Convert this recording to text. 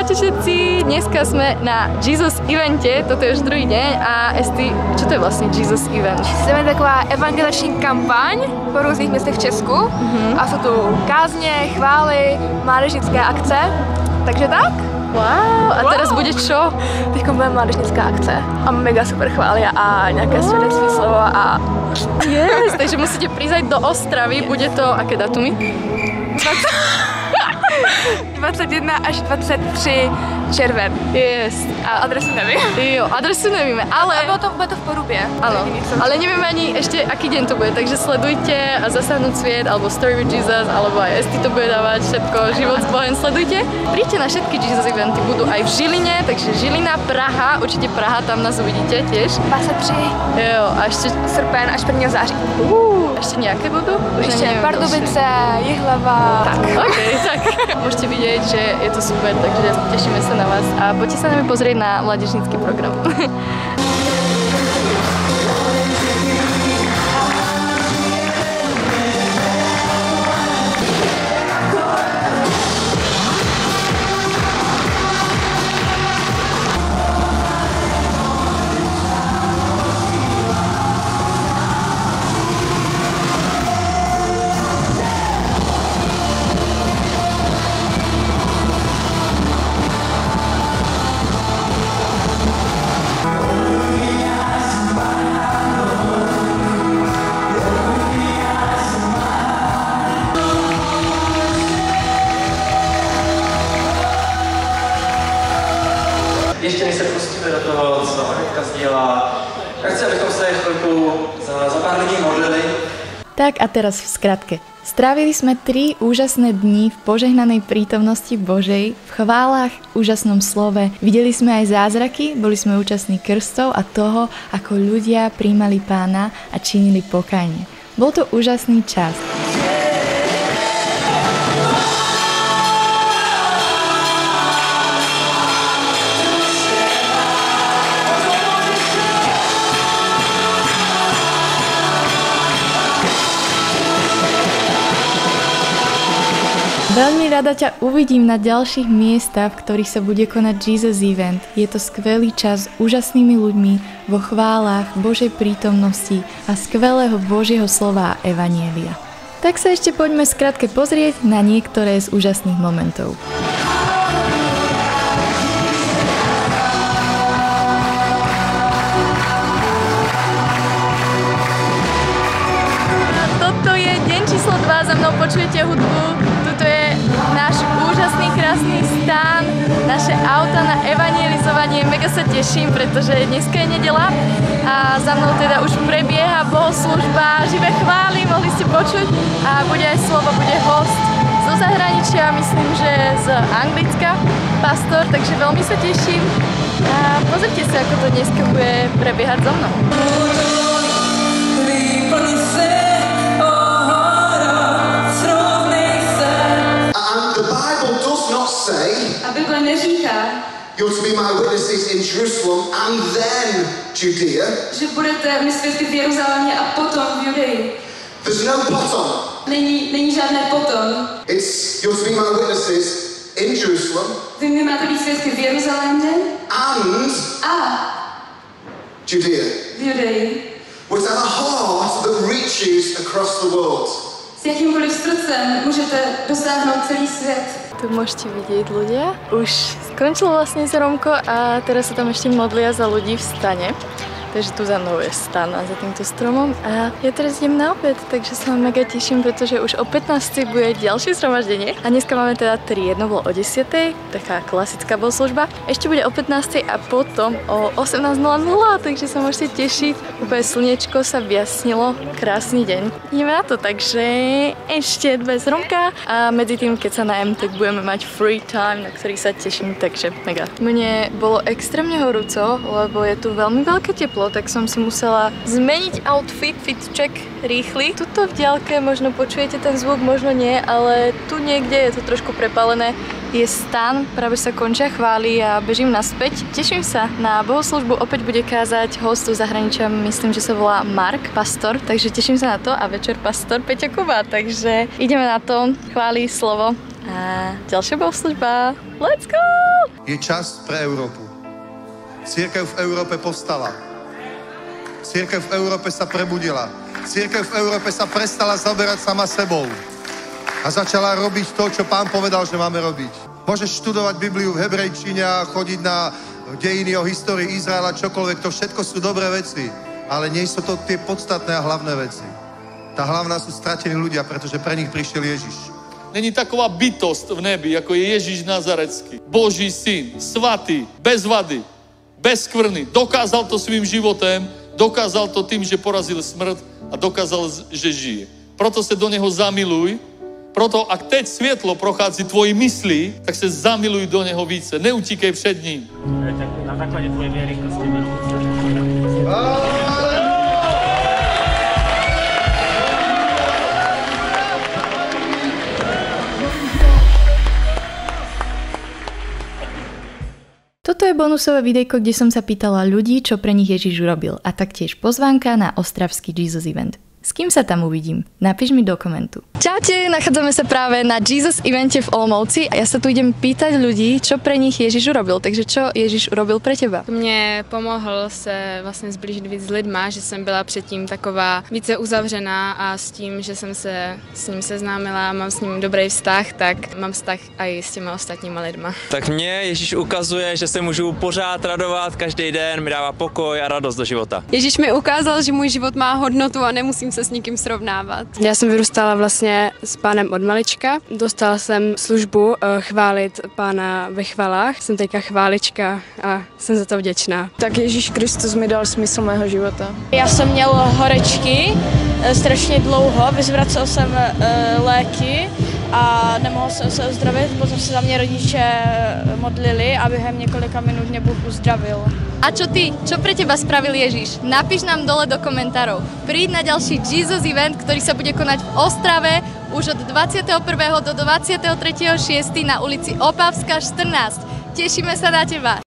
Čaute všetci, dneska sme na Jesus evente, toto je už druhý deň a Esti, čo to je vlastně Jesus event? Jsme taková evangeliční kampaň po různých městech v Česku a jsou tu kázně, chvály, mládežnické akce, takže tak. Wow, a teraz bude čo? Teďko bude mládežnická akce a mega super chvály a nějaké svědectví slovo a... Yes, takže musíte prísť do Ostravy, bude to, aké datumy? 21 až 23 červen. Yes. A adresu nevím. Jo, adresu nevíme, ale... A bude to v Porubě. Áno, ale nevieme ani ešte, aký deň to bude, takže sledujte a Zasáhnuť sviet, alebo Story with Jesus, alebo aj Esti to bude dávať, všetko, Život s Bohem, sledujte. Príďte na všetky Jesus eventy, budú aj v Žiline, takže Žilina, Praha, určite Praha, tam nás uvidíte tiež. 23. Jo, a ešte... Srpen až 1. září. Ešte nejaké budú? Ešte Pardubice, Jihlava. Tak, ok, tak. Môžete vidieť, že je to super, takže tešíme sa na vás a poďte sa nami pozrieť na mládežnícky program. Ještě než se pustíme do toho, co Anetka sdělá, tak chci, abychom se chvilku za pár lidí modlili. Tak a teraz v skratke. Strávili sme 3 úžasné dni v požehnanej prítomnosti Božej, v chválach, úžasnom slove. Videli sme aj zázraky, boli sme účastní krstov a toho, ako ľudia prijímali Pána a činili pokánie. Bol to úžasný čas. Veľmi rada ťa uvidím na ďalších miestach, v ktorých sa bude konať Jesus Event. Je to skvelý čas s úžasnými ľuďmi, vo chválach, Božej prítomnosti a skvelého Božieho slova a evanjelia. Tak sa ešte poďme skrátke pozrieť na niektoré z úžasných momentov. Toto je deň číslo 2, za mnou počujete hudbu. Tuto je náš úžasný, krásny stán, naše auta na evangelizovanie. Mega sa teším, pretože dneska je nedeľa a za mnou teda už prebieha bohoslužba, živé chvály, mohli ste počuť a bude aj slovo, bude host zo zahraničia, myslím, že z Anglicka, pastor, takže veľmi sa teším a pozrite sa, ako to dneska bude prebiehať so mnou. A Bible neříká, you're to be my witnesses in Jerusalem and then Judea. že budete mi svědky v Jeruzalémě a potom v Judeji. There's no potom. Není žádné potom. It's you're to be my witnesses in Jerusalem. Vy mi máte být svědky v Jeruzalémě And a Judea. v Judeji. With a heart that reaches across the world. S jakýmkoliv srdcem můžete dosáhnout celý svět. Tu môžete vidieť ľudia. Už skončilo vlastne zromko a teraz sa tam ešte modlia za ľudí v stane. Takže tu za mnou je stan a za týmto stromom a ja teraz idem na obed, takže sa mega teším, pretože už o 15. bude ďalšie zhromaždenie a dneska máme teda 3, jedno bolo o 10. taká klasická bohoslužba, ešte bude o 15. a potom o 18:00, takže sa môžete tešiť, úplne slnečko sa vyjasnilo, krásny deň. Ideme na to, takže ešte 2 zhromka a medzi tým, keď sa najem, tak budeme mať free time, na ktorý sa teším, takže mega. Mne bolo extrémne horúco, lebo je tu veľmi veľké teplo, tak som si musela zmeniť outfit, fit check rýchly. Tuto v diaľke možno počujete ten zvuk, možno nie, ale tu niekde je to trošku prepálené. Je stan, práve sa končia chvály a bežím naspäť. Teším sa na bohoslužbu, opäť bude kázať host zo zahraničia, myslím, že sa volá Mark, pastor, takže teším sa na to a večer pastor Peťa Kuba, takže ideme na to, chvály, slovo A ďalšia bohoslužba. Let's go! Je čas pre Európu. Cirkev v Európe povstala. Cirkev v Európe sa prebudila. Cirkev v Európe sa prestala zaberať sama sebou. A začala robiť to, čo Pán povedal, že máme robiť. Môžeš študovať Bibliu v hebrejčine a chodiť na dejiny o histórii Izraela, čokoľvek. To všetko sú dobré veci. Ale nie sú to tie podstatné a hlavné veci. Tá hlavná sú stratení ľudia, pretože pre nich prišiel Ježiš. Není taková bytost v nebi, ako je Ježíš Nazarecký. Boží syn, svatý, bez vady, bez skvrny. Dokázal to svým životem, dokázal to tým, že porazil smrť a dokázal, že žije. Proto sa do neho zamiluj. Proto, ak teď svietlo prochádza tvoji mysli, tak sa zamiluj do neho více. Neutíkej před ním. Tak na základe tvojej viery krstíme. Toto je bonusové videjko, kde som sa pýtala ľudí, čo pre nich Ježiš urobil, a taktiež pozvánka na ostravský Jesus event. S kým sa tam uvidím? Napíš mi do komentu. Čaute, nachádzame sa práve na Jesus evente v Olomouci a ja sa tu idem pýtať ľudí, čo pre nich Ježiš urobil. Takže čo Ježiš urobil pre teba? Mě pomohl se vlastně zblížit víc s lidma, že jsem byla předtím taková více uzavřená a s tím, že jsem se s ním seznámila a mám s ním dobrý vztah, tak mám vztah i s těma ostatníma lidma. Tak mě Ježíš ukazuje, že se můžu pořád radovat, každý den mi dává pokoj a radost do života. Ježíš mi ukázal, že můj život má hodnotu a nemusím se s nikým srovnávat. Já jsem vyrůstala vlastně s Pánem od malička. Dostala jsem službu chválit Pána ve chvalách. Jsem teďka chválička a jsem za to vděčná. Tak Ježíš Kristus mi dal smysl mého života. Já jsem měl horečky strašně dlouho, vyzvracel jsem léky a nemohl jsem se uzdravit, potom se za mě rodiče modlili a během několika minut mě Bůh uzdravil. A čo ty? Čo pre teba spravil Ježiš? Napíš nám dole do komentárov. Príď na ďalší Jesus event, ktorý sa bude konať v Ostrave už od 21. do 23.6. na ulici Opavská 14. Tešíme sa na teba.